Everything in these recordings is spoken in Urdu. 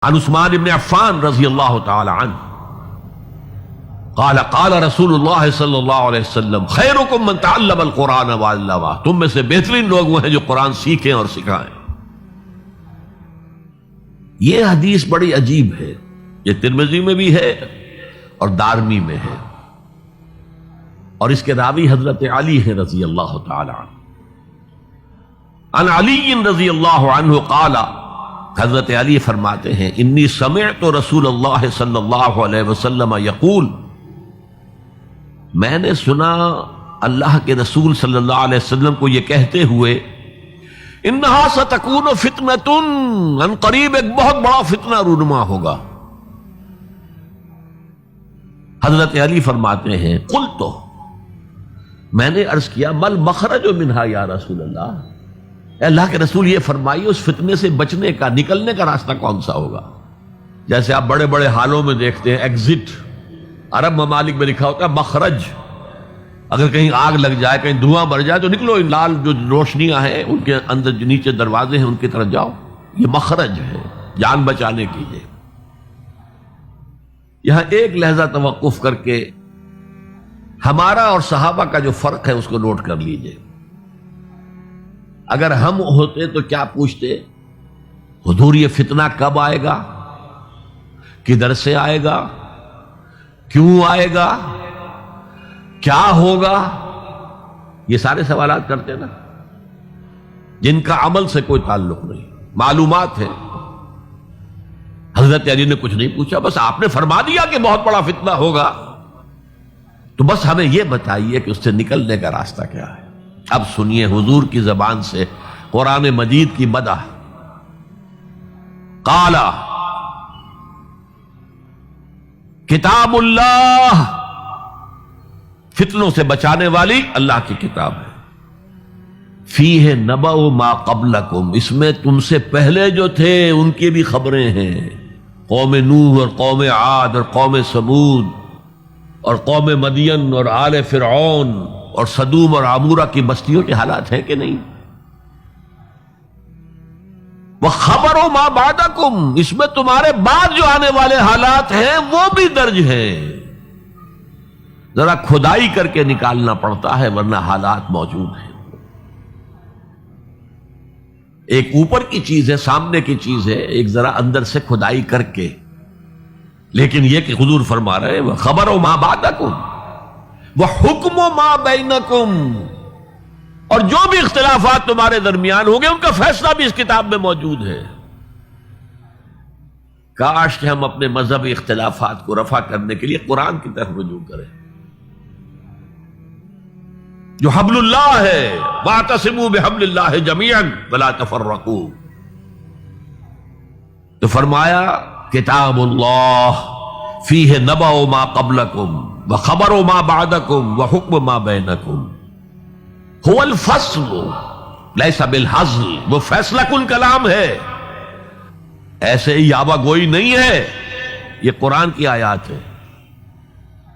عن عثمان بن عفان رضی اللہ تعالی عنہ قال قال رسول اللہ صلی اللہ علیہ وسلم خیرکم من تعلم القرآن وعلمہ، تم میں سے بہترین لوگ وہ ہیں جو قرآن سیکھیں اور سکھائیں۔ یہ حدیث بڑی عجیب ہے، یہ ترمذی میں بھی ہے اور دارمی میں ہے، اور اس کے راوی حضرت علی ہیں رضی اللہ تعالی عنہ۔ عن علی رضی اللہ عنہ قال، حضرت علی فرماتے ہیں انی سمعت رسول اللہ صلی اللہ علیہ وسلم یقول، میں نے سنا اللہ کے رسول صلی اللہ علیہ وسلم کو یہ کہتے ہوئے انہا ستکون فتنۃ، ان قریب ایک بہت بڑا فتنہ رونما ہوگا۔ حضرت علی فرماتے ہیں قلت، میں نے عرض کیا مل مخرج منہا یا رسول اللہ، اے اللہ کے رسول یہ فرمائیے اس فتنے سے بچنے کا، نکلنے کا راستہ کون سا ہوگا؟ جیسے آپ بڑے بڑے حالوں میں دیکھتے ہیں ایگزٹ، عرب ممالک میں لکھا ہوتا ہے مخرج، اگر کہیں آگ لگ جائے، کہیں دھواں بڑھ جائے تو نکلو، ان لال جو روشنیاں ہیں ان کے اندر جو نیچے دروازے ہیں ان کی طرف جاؤ، یہ مخرج ہے جان بچانے کے لیے۔ یہاں ایک لحظہ توقف کر کے ہمارا اور صحابہ کا جو فرق ہے اس کو نوٹ کر لیجئے۔ اگر ہم ہوتے تو کیا پوچھتے؟ حضور یہ فتنہ کب آئے گا، کدھر سے آئے گا، کیوں آئے گا، کیا ہوگا؟ یہ سارے سوالات کرتے نا، جن کا عمل سے کوئی تعلق نہیں، معلومات ہے۔ حضرت علی نے کچھ نہیں پوچھا، بس آپ نے فرما دیا کہ بہت بڑا فتنہ ہوگا، تو بس ہمیں یہ بتائیے کہ اس سے نکلنے کا راستہ کیا ہے۔ اب سنیے حضور کی زبان سے قرآن مجید کی مدح۔ قال کتاب اللہ، فتنوں سے بچانے والی اللہ کی کتاب ہے۔ فیہ نبأ ما قبلکم، اس میں تم سے پہلے جو تھے ان کی بھی خبریں ہیں، قوم نوح اور قوم عاد اور قوم ثمود اور قوم مدین اور آل فرعون اور سدوم اور عمورہ کی بستیوں کے حالات ہیں کہ نہیں؟ وَخَبَرُ مَا بَعْدَكُمْ، اس میں تمہارے بعد جو آنے والے حالات ہیں وہ بھی درج ہیں، ذرا کھدائی کر کے نکالنا پڑتا ہے ورنہ حالات موجود ہیں۔ ایک اوپر کی چیز ہے، سامنے کی چیز ہے، ایک ذرا اندر سے کھدائی کر کے، لیکن یہ کہ حضور فرما رہے ہیں وَخَبَرُ مَا بَعْدَكُمْ وَحُكْمُ مَا بَيْنَكُمْ، اور جو بھی اختلافات تمہارے درمیان ہوں گے ان کا فیصلہ بھی اس کتاب میں موجود ہے۔ کاش کہ ہم اپنے مذہبی اختلافات کو رفع کرنے کے لیے قرآن کی طرف رجوع کریں، جو حبل اللہ ہے، وَاعْتَصِمُوا بِحَبْلِ اللَّهِ جَمِيعًا وَلَا تَفَرَّقُوا۔ تو فرمایا کتاب اللہ فیہ نبأ ما قبلکم وخبر ما بعدکم وحکم ما بینکم، هو الفصل لیس بالحزل، وہ فیصلہ کن کلام ہے، ایسے ہی یابہ گوئی نہیں ہے، یہ قرآن کی آیات ہے۔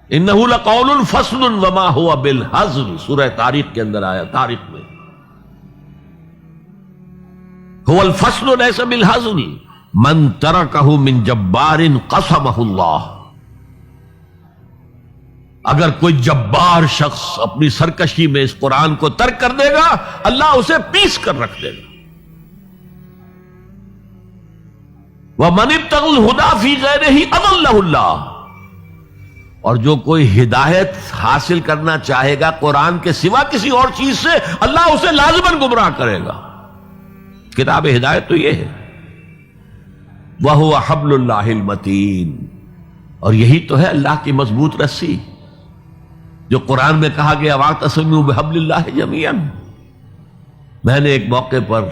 انہ لقول فصل وما هو بالحزل، سورہ طارق کے اندر آیا، طارق میں هو الفصل لیس بالحزل من ترکہ من جبار قسمہ اللہ، اگر کوئی جبار شخص اپنی سرکشی میں اس قرآن کو ترک کر دے گا اللہ اسے پیس کر رکھ دے گا۔ وَمَنِ ابْتَغَى الْهُدَى فِي غَيْرِهِ أَضَلَّهُ اللَّهُ، اور جو کوئی ہدایت حاصل کرنا چاہے گا قرآن کے سوا کسی اور چیز سے، اللہ اسے لازماً گمراہ کرے گا۔ کتاب ہدایت تو یہ ہے، وَهُوَ حَبْلُ اللَّهِ الْمَتِينُ، اور یہی تو ہے اللہ کی مضبوط رسی، جو قرآن میں کہا گیا وَاعْتَصِمُوا بِحَبْلِ اللَّهِ جَمِيعًا۔ میں نے ایک موقع پر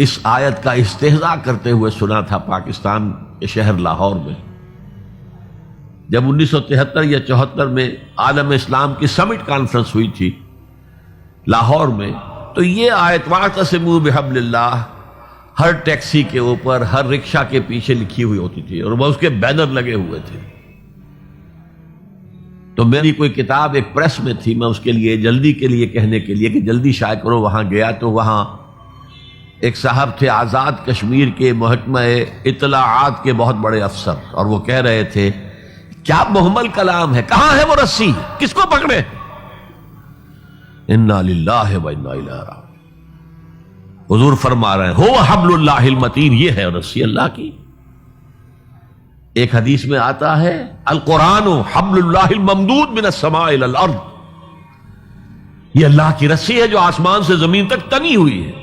اس آیت کا استہزاء کرتے ہوئے سنا تھا پاکستان کے شہر لاہور میں، جب 1973 یا 74 میں عالم اسلام کی سمٹ کانفرنس ہوئی تھی لاہور میں، تو یہ آیت وَاعْتَصِمُوا بِحَبْلِ اللَّهِ ہر ٹیکسی کے اوپر، ہر رکشہ کے پیچھے لکھی ہوئی ہوتی تھی، اور وہ اس کے بینر لگے ہوئے تھے۔ تو میری کوئی کتاب ایک پریس میں تھی، میں اس کے لیے جلدی کے لیے کہنے کے لیے کہ جلدی شائع کرو، وہاں گیا تو وہاں ایک صاحب تھے آزاد کشمیر کے محکمہ اطلاعات کے بہت بڑے افسر، اور وہ کہہ رہے تھے کیا محمل کلام ہے، کہاں ہے وہ رسی، کس کو پکڑے؟ انا للہ و انا الیہ راجعون۔ حضور فرما رہے ہیں ہو حبل اللہ المتین، یہ ہے رسی اللہ کی۔ ایک حدیث میں آتا ہے القرآن حبل اللہ الممدود من السماء الی الارض، یہ اللہ کی رسی ہے جو آسمان سے زمین تک تنی ہوئی ہے۔